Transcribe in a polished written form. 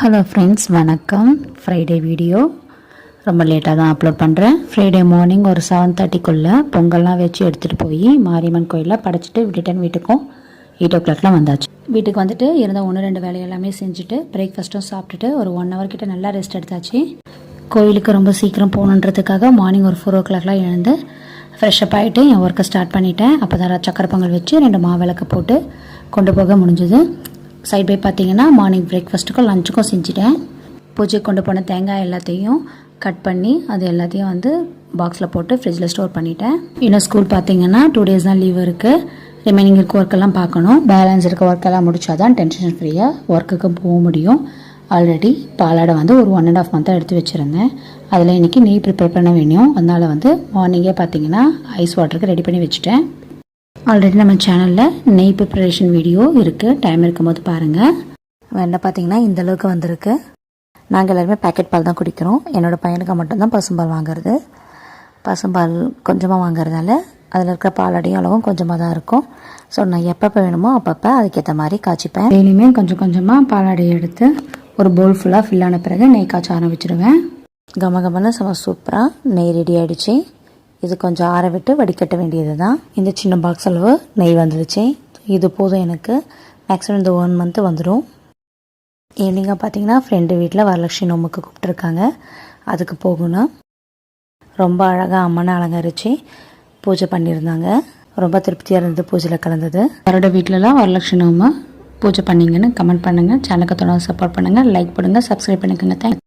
Hello friends, வணக்கம். Friday video ரொம்ப லேட்டாக தான் அப்லோட் பண்ணுறேன். ஃப்ரைடே மார்னிங் ஒரு 7:30க்குள்ளே பொங்கல்லாம் வச்சு எடுத்துகிட்டு போய் மாரியம்மன் கோயிலில் படைச்சிட்டு விட்டுட்டேன். வீட்டுக்கும் 8 o'clockலாம் வந்தாச்சு. வீட்டுக்கு வந்துட்டு இருந்த 1-2 வேலை எல்லாமே செஞ்சுட்டு பிரேக்ஃபாஸ்ட்டும் சாப்பிட்டுட்டு ஒரு 1 hour கிட்ட நல்லா ரெஸ்ட் எடுத்தாச்சு. கோயிலுக்கு ரொம்ப சீக்கிரம் போகணுன்றதுக்காக மார்னிங் ஒரு 4 o'clockலாம் எழுந்து ஃப்ரெஷ்அப் ஆகிட்டு என் ஒர்க்கை ஸ்டார்ட் பண்ணிட்டேன். அப்போ தான் சக்கரை பொங்கல் வச்சு 2 மாவிளக்கு போட்டு கொண்டு போக முடிஞ்சுது. சைட் பை பார்த்தீங்கன்னா மார்னிங் பிரேக்ஃபாஸ்ட்டுக்கும் லஞ்சுக்கும் செஞ்சுட்டேன். பூஜை கொண்டு போன தேங்காய் எல்லாத்தையும் கட் பண்ணி அது எல்லாத்தையும் பாக்ஸில் போட்டு ஃப்ரிட்ஜில் ஸ்டோர் பண்ணிட்டேன். இன்னும் ஸ்கூல் பார்த்தீங்கன்னா 2 days தான் லீவ் இருக்குது. ரிமைனிங் இருக்க ஒர்க்கெல்லாம் பார்க்கணும். பேலன்ஸ் இருக்க ஒர்க்கெல்லாம் முடிச்சாதான் டென்ஷன் ஃப்ரீயாக ஒர்க்குக்கு போக முடியும். ஆல்ரெடி பாலாடை ஒரு 1.5 month எடுத்து வச்சுருந்தேன். அதில் இன்றைக்கி நெய் ப்ரிப்பேர் பண்ண வேணும். அதனால் மார்னிங்கே பார்த்தீங்கன்னா ஐஸ் வாட்டருக்கு ரெடி பண்ணி வச்சுட்டேன். ஆல்ரெடி நம்ம சேனலில் நெய் ப்ரிப்பரேஷன் வீடியோ இருக்குது, டைம் இருக்கும்போது பாருங்கள். வெண்ணெய் பார்த்தீங்கன்னா இந்தளவுக்கு வந்திருக்கு. நாங்கள் எல்லாருமே பேக்கெட் பால் தான் குடிக்கிறோம். என்னோடய பையனுக்கு மட்டும்தான் பசும்பால் வாங்குறது. பசும்பால் கொஞ்சமாக வாங்குறதால அதில் இருக்கிற பாலடையும் அளவும் கொஞ்சமாக தான் இருக்கும். ஸோ நான் எப்பப்போ வேணுமோ அப்பப்போ அதுக்கேற்ற மாதிரி காய்ச்சிப்பேன். டெய்லியுமே கொஞ்சம் கொஞ்சமாக பாலாடையை எடுத்து ஒரு பவுல் ஃபுல்லாக ஃபில்லான பிறகு நெய் காய்ச்ச ஆரம்பிச்சிடுவேன். கமகமன்னு சூப்பராக நெய் ரெடி ஆகிடுச்சு. இது கொஞ்சம் ஆற விட்டு வடிகட்ட வேண்டியது தான். இந்த சின்ன பாக்ஸ் அளவு நெய் வந்துடுச்சு. இது போதும் எனக்கு. மேக்ஸிமம் இந்த 1 month வந்துடும். ஈவினிங்காக பார்த்தீங்கன்னா ஃப்ரெண்டு வீட்டில் வரலட்சுமி நோம்புக்கு கூப்பிட்டுருக்காங்க. அதுக்கு போகணும். ரொம்ப அழகாக அம்மனை அலங்கரித்து பூஜை பண்ணியிருந்தாங்க. ரொம்ப திருப்தியாக இருந்தது பூஜையில் கலந்தது. அவரோட வீட்டிலலாம் வரலட்சுமி நோம்பு பூஜை பண்ணிங்கன்னு கமெண்ட் பண்ணுங்கள். சேனலுக்கு தொடர்ந்து சப்போர்ட் பண்ணுங்கள். லைக் பண்ணுங்கள், சப்ஸ்கிரைப் பண்ணிக்கோங்க. தேங்க்ஸ்.